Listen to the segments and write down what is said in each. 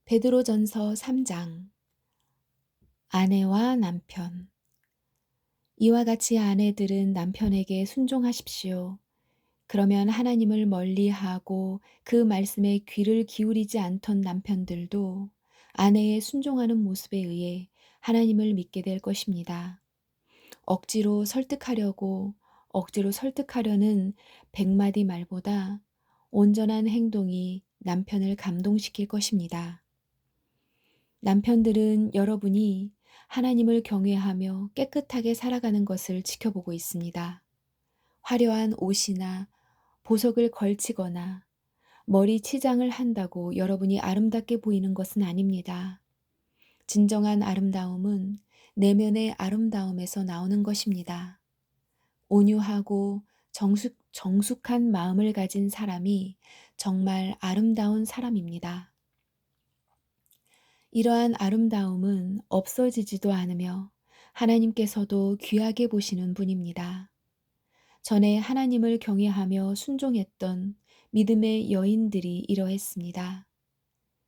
베드로전서 3장. 아내와 남편. 이와 같이 아내들은 남편에게 순종하십시오. 그러면 하나님을 멀리하고 그 말씀에 귀를 기울이지 않던 남편들도 아내의 순종하는 모습에 의해 하나님을 믿게 될 것입니다. 억지로 설득하려는 100마디 말보다 온전한 행동이 남편을 감동시킬 것입니다. 남편들은 여러분이 하나님을 경외하며 깨끗하게 살아가는 것을 지켜보고 있습니다. 화려한 옷이나 보석을 걸치거나 머리 치장을 한다고 여러분이 아름답게 보이는 것은 아닙니다. 진정한 아름다움은 내면의 아름다움에서 나오는 것입니다. 온유하고 정숙한 마음을 가진 사람이 정말 아름다운 사람입니다. 이러한 아름다움은 없어지지도 않으며 하나님께서도 귀하게 보시는 분입니다. 전에 하나님을 경외하며 순종했던 믿음의 여인들이 이러했습니다.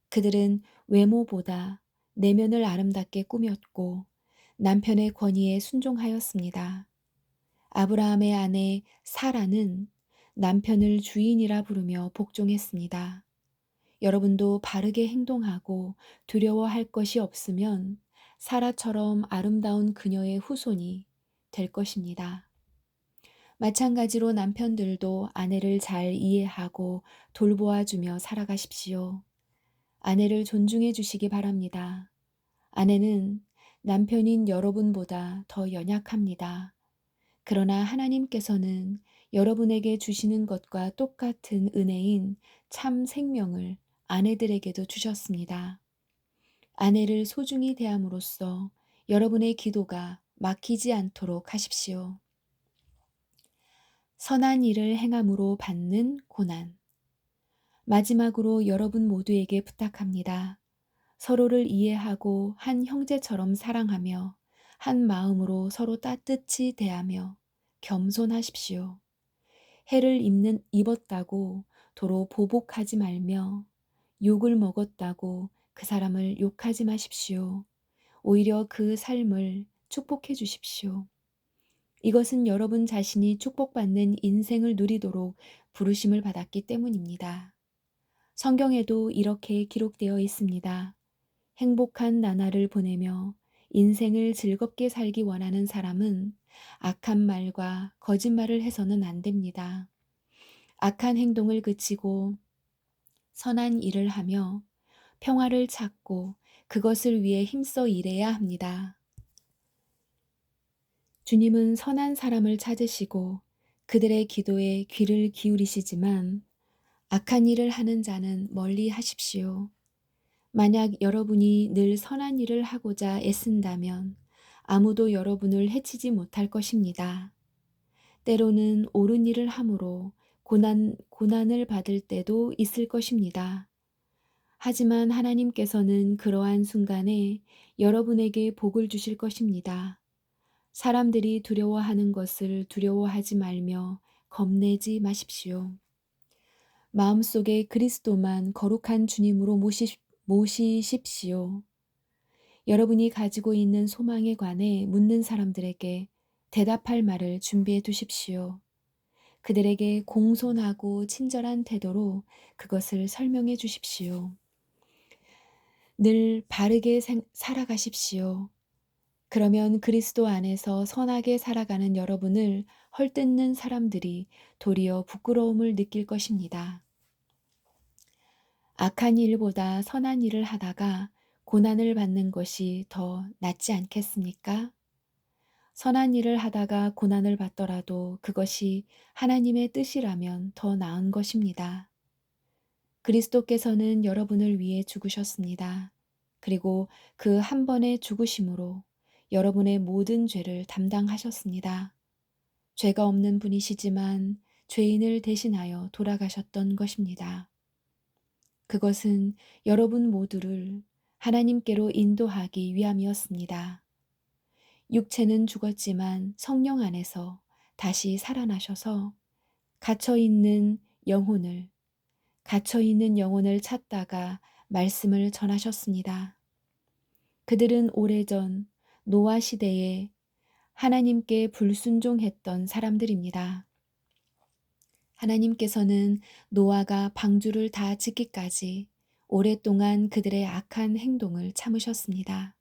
그들은 외모보다 내면을 아름답게 꾸몄고 남편의 권위에 순종하였습니다. 아브라함의 아내 사라는 남편을 주인이라 부르며 복종했습니다. 여러분도 바르게 행동하고 두려워할 것이 없으면 사라처럼 아름다운 그녀의 후손이 될 것입니다. 마찬가지로 남편들도 아내를 잘 이해하고 돌보아주며 살아가십시오. 아내를 존중해 주시기 바랍니다. 아내는 남편인 여러분보다 더 연약합니다. 그러나 하나님께서는 여러분에게 주시는 것과 똑같은 은혜인 참 생명을 아내들에게도 주셨습니다. 아내를 소중히 대함으로써 여러분의 기도가 막히지 않도록 하십시오. 선한 일을 행함으로 받는 고난. 마지막으로 여러분 모두에게 부탁합니다. 서로를 이해하고 한 형제처럼 사랑하며 한 마음으로 서로 따뜻히 대하며 겸손하십시오. 해를 입었다고 도로 보복하지 말며 욕을 먹었다고 그 사람을 욕하지 마십시오. 오히려 그 삶을 축복해 주십시오. 이것은 여러분 자신이 축복받는 인생을 누리도록 부르심을 받았기 때문입니다. 성경에도 이렇게 기록되어 있습니다. 행복한 나날을 보내며 인생을 즐겁게 살기 원하는 사람은 악한 말과 거짓말을 해서는 안 됩니다. 악한 행동을 그치고 선한 일을 하며 평화를 찾고 그것을 위해 힘써 일해야 합니다. 주님은 선한 사람을 찾으시고 그들의 기도에 귀를 기울이시지만 악한 일을 하는 자는 멀리 하십시오. 만약 여러분이 늘 선한 일을 하고자 애쓴다면 아무도 여러분을 해치지 못할 것입니다. 때로는 옳은 일을 함으로 고난을 받을 때도 있을 것입니다. 하지만 하나님께서는 그러한 순간에 여러분에게 복을 주실 것입니다. 사람들이 두려워하는 것을 두려워하지 말며 겁내지 마십시오. 마음속에 그리스도만 거룩한 주님으로 모시십시오. 여러분이 가지고 있는 소망에 관해 묻는 사람들에게 대답할 말을 준비해 두십시오. 그들에게 공손하고 친절한 태도로 그것을 설명해 주십시오. 늘 바르게 살아가십시오. 그러면 그리스도 안에서 선하게 살아가는 여러분을 헐뜯는 사람들이 도리어 부끄러움을 느낄 것입니다. 악한 일보다 선한 일을 하다가 고난을 받는 것이 더 낫지 않겠습니까? 선한 일을 하다가 고난을 받더라도 그것이 하나님의 뜻이라면 더 나은 것입니다. 그리스도께서는 여러분을 위해 죽으셨습니다. 그리고 그 한 번의 죽으심으로 여러분의 모든 죄를 담당하셨습니다. 죄가 없는 분이시지만 죄인을 대신하여 돌아가셨던 것입니다. 그것은 여러분 모두를 하나님께로 인도하기 위함이었습니다. 육체는 죽었지만 성령 안에서 다시 살아나셔서 갇혀있는 영혼을 찾다가 말씀을 전하셨습니다. 그들은 오래전 노아 시대에 하나님께 불순종했던 사람들입니다. 하나님께서는 노아가 방주를 다 짓기까지 오랫동안 그들의 악한 행동을 참으셨습니다.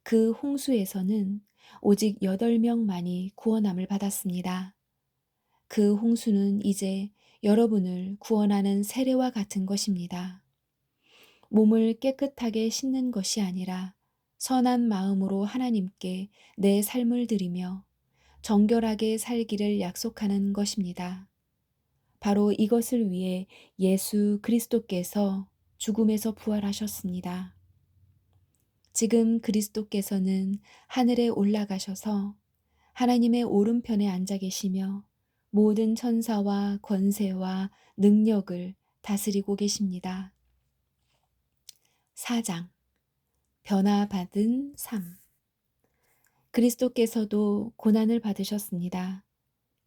그 홍수에서는 오직 8명만이 구원함을 받았습니다. 그 홍수는 이제 여러분을 구원하는 세례와 같은 것입니다. 몸을 깨끗하게 씻는 것이 아니라 선한 마음으로 하나님께 내 삶을 드리며 정결하게 살기를 약속하는 것입니다. 바로 이것을 위해 예수 그리스도께서 죽음에서 부활하셨습니다. 지금 그리스도께서는 하늘에 올라가셔서 하나님의 오른편에 앉아 계시며 모든 천사와 권세와 능력을 다스리고 계십니다. 4장 변화받은 삶. 그리스도께서도 고난을 받으셨습니다.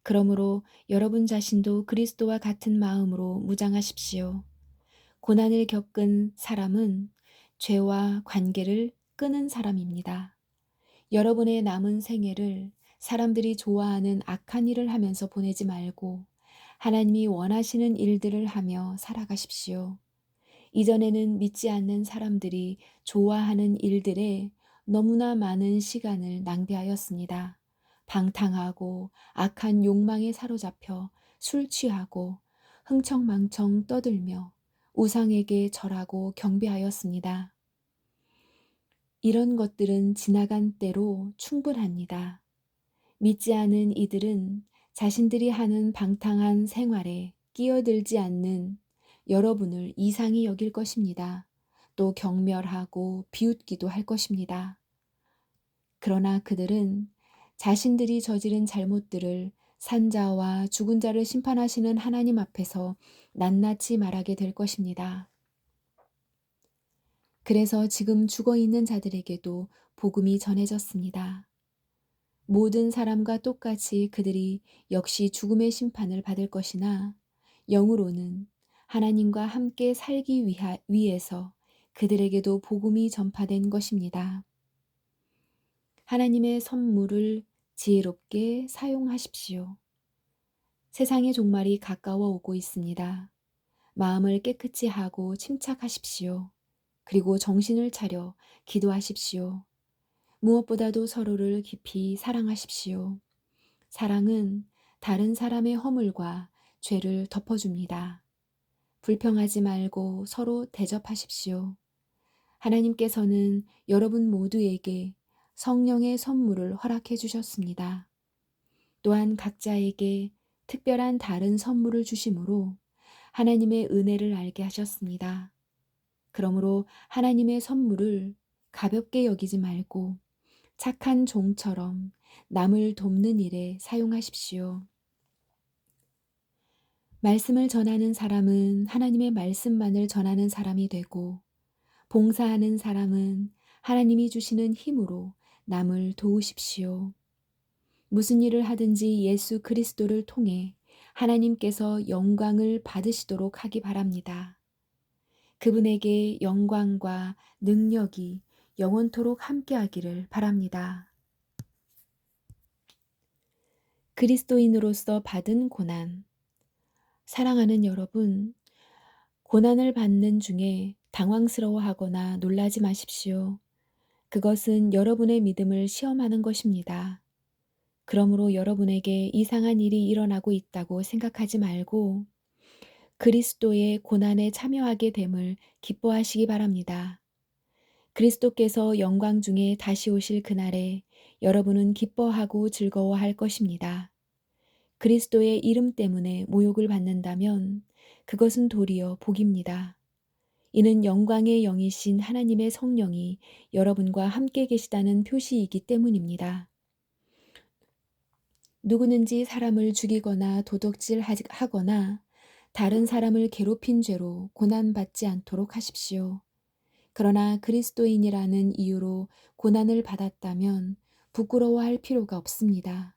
그러므로 여러분 자신도 그리스도와 같은 마음으로 무장하십시오. 고난을 겪은 사람은 죄와 관계를 끊은 사람입니다. 여러분의 남은 생애를 사람들이 좋아하는 악한 일을 하면서 보내지 말고 하나님이 원하시는 일들을 하며 살아가십시오. 이전에는 믿지 않는 사람들이 좋아하는 일들에 너무나 많은 시간을 낭비하였습니다. 방탕하고 악한 욕망에 사로잡혀 술 취하고 흥청망청 떠들며 우상에게 절하고 경배하였습니다. 이런 것들은 지나간 때로 충분합니다. 믿지 않은 이들은 자신들이 하는 방탕한 생활에 끼어들지 않는 여러분을 이상히 여길 것입니다. 또 경멸하고 비웃기도 할 것입니다. 그러나 그들은 자신들이 저지른 잘못들을 산자와 죽은 자를 심판하시는 하나님 앞에서 낱낱이 말하게 될 것입니다. 그래서 지금 죽어 있는 자들에게도 복음이 전해졌습니다. 모든 사람과 똑같이 그들이 역시 죽음의 심판을 받을 것이나 영으로는 하나님과 함께 살기 위해서 그들에게도 복음이 전파된 것입니다. 하나님의 선물을 지혜롭게 사용하십시오. 세상의 종말이 가까워 오고 있습니다. 마음을 깨끗이 하고 침착하십시오. 그리고 정신을 차려 기도하십시오. 무엇보다도 서로를 깊이 사랑하십시오. 사랑은 다른 사람의 허물과 죄를 덮어줍니다. 불평하지 말고 서로 대접하십시오. 하나님께서는 여러분 모두에게 성령의 선물을 허락해 주셨습니다. 또한 각자에게 특별한 다른 선물을 주심으로 하나님의 은혜를 알게 하셨습니다. 그러므로 하나님의 선물을 가볍게 여기지 말고 착한 종처럼 남을 돕는 일에 사용하십시오. 말씀을 전하는 사람은 하나님의 말씀만을 전하는 사람이 되고, 봉사하는 사람은 하나님이 주시는 힘으로 남을 도우십시오. 무슨 일을 하든지 예수 그리스도를 통해 하나님께서 영광을 받으시도록 하기 바랍니다. 그분에게 영광과 능력이 영원토록 함께하기를 바랍니다. 그리스도인으로서 받은 고난. 사랑하는 여러분, 고난을 받는 중에 당황스러워하거나 놀라지 마십시오. 그것은 여러분의 믿음을 시험하는 것입니다. 그러므로 여러분에게 이상한 일이 일어나고 있다고 생각하지 말고 그리스도의 고난에 참여하게 됨을 기뻐하시기 바랍니다. 그리스도께서 영광 중에 다시 오실 그날에 여러분은 기뻐하고 즐거워할 것입니다. 그리스도의 이름 때문에 모욕을 받는다면 그것은 도리어 복입니다. 이는 영광의 영이신 하나님의 성령이 여러분과 함께 계시다는 표시이기 때문입니다. 누구든지 사람을 죽이거나 도둑질하거나 다른 사람을 괴롭힌 죄로 고난받지 않도록 하십시오. 그러나 그리스도인이라는 이유로 고난을 받았다면 부끄러워할 필요가 없습니다.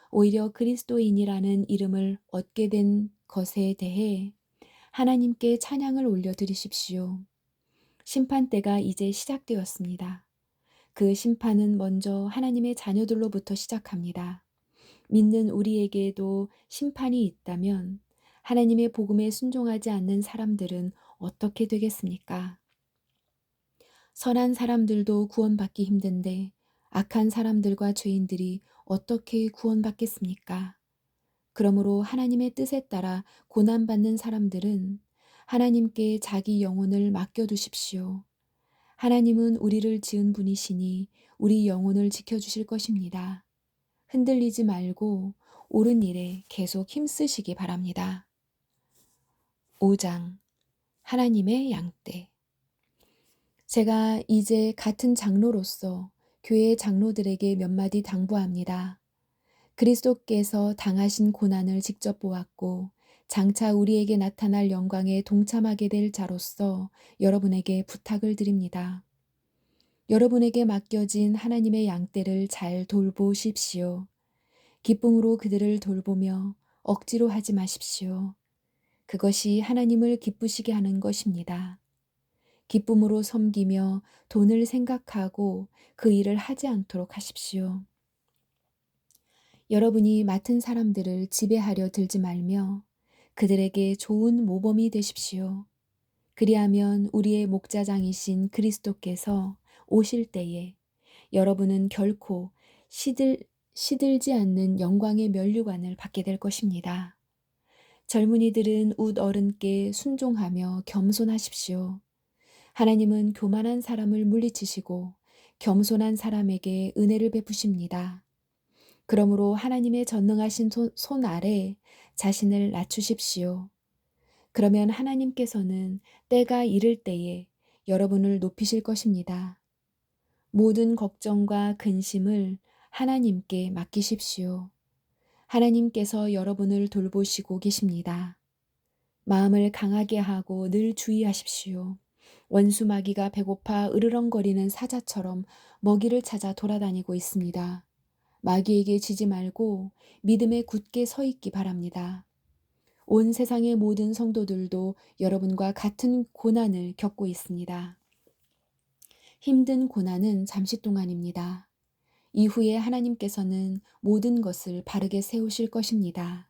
오히려 그리스도인이라는 이름을 얻게 된 것에 대해 하나님께 찬양을 올려드리십시오. 심판대가 이제 시작되었습니다. 그 심판은 먼저 하나님의 자녀들로부터 시작합니다. 믿는 우리에게도 심판이 있다면 하나님의 복음에 순종하지 않는 사람들은 어떻게 되겠습니까? 선한 사람들도 구원받기 힘든데 악한 사람들과 죄인들이 어떻게 구원받겠습니까? 그러므로 하나님의 뜻에 따라 고난받는 사람들은 하나님께 자기 영혼을 맡겨두십시오. 하나님은 우리를 지은 분이시니 우리 영혼을 지켜주실 것입니다. 흔들리지 말고 옳은 일에 계속 힘쓰시기 바랍니다. 5장 하나님의 양떼. 제가 이제 같은 장로로서 교회 장로들에게 몇 마디 당부합니다. 그리스도께서 당하신 고난을 직접 보았고 장차 우리에게 나타날 영광에 동참하게 될 자로서 여러분에게 부탁을 드립니다. 여러분에게 맡겨진 하나님의 양떼를 잘 돌보십시오. 기쁨으로 그들을 돌보며 억지로 하지 마십시오. 그것이 하나님을 기쁘시게 하는 것입니다. 기쁨으로 섬기며 돈을 생각하고 그 일을 하지 않도록 하십시오. 여러분이 맡은 사람들을 지배하려 들지 말며 그들에게 좋은 모범이 되십시오. 그리하면 우리의 목자장이신 그리스도께서 오실 때에 여러분은 결코 시들지 않는 영광의 면류관을 받게 될 것입니다. 젊은이들은 웃 어른께 순종하며 겸손하십시오. 하나님은 교만한 사람을 물리치시고 겸손한 사람에게 은혜를 베푸십니다. 그러므로 하나님의 전능하신 손 아래 자신을 낮추십시오. 그러면 하나님께서는 때가 이를 때에 여러분을 높이실 것입니다. 모든 걱정과 근심을 하나님께 맡기십시오. 하나님께서 여러분을 돌보시고 계십니다. 마음을 강하게 하고 늘 주의하십시오. 원수 마귀가 배고파 으르렁거리는 사자처럼 먹이를 찾아 돌아다니고 있습니다. 마귀에게 지지 말고 믿음에 굳게 서 있기 바랍니다. 온 세상의 모든 성도들도 여러분과 같은 고난을 겪고 있습니다. 힘든 고난은 잠시 동안입니다. 이후에 하나님께서는 모든 것을 바르게 세우실 것입니다.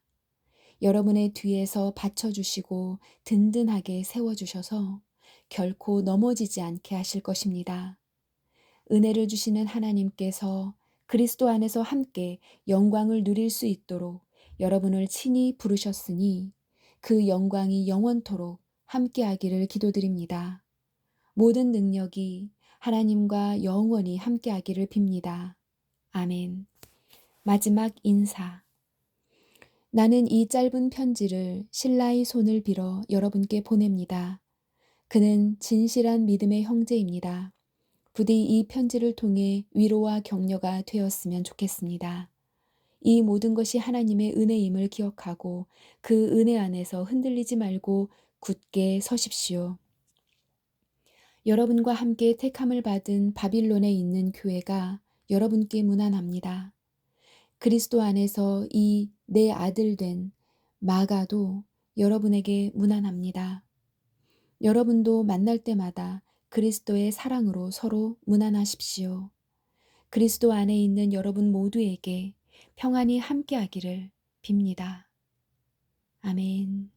여러분의 뒤에서 받쳐주시고 든든하게 세워주셔서 결코 넘어지지 않게 하실 것입니다. 은혜를 주시는 하나님께서 그리스도 안에서 함께 영광을 누릴 수 있도록 여러분을 친히 부르셨으니 그 영광이 영원토록 함께하기를 기도드립니다. 모든 능력이 하나님과 영원히 함께하기를 빕니다. 아멘. 마지막 인사. 나는 이 짧은 편지를 신라의 손을 빌어 여러분께 보냅니다. 그는 진실한 믿음의 형제입니다. 부디 이 편지를 통해 위로와 격려가 되었으면 좋겠습니다. 이 모든 것이 하나님의 은혜임을 기억하고 그 은혜 안에서 흔들리지 말고 굳게 서십시오. 여러분과 함께 택함을 받은 바빌론에 있는 교회가 여러분께 문안합니다. 그리스도 안에서 이 내 아들 된 마가도 여러분에게 문안합니다. 여러분도 만날 때마다 그리스도의 사랑으로 서로 문안하십시오. 그리스도 안에 있는 여러분 모두에게 평안이 함께하기를 빕니다. 아멘.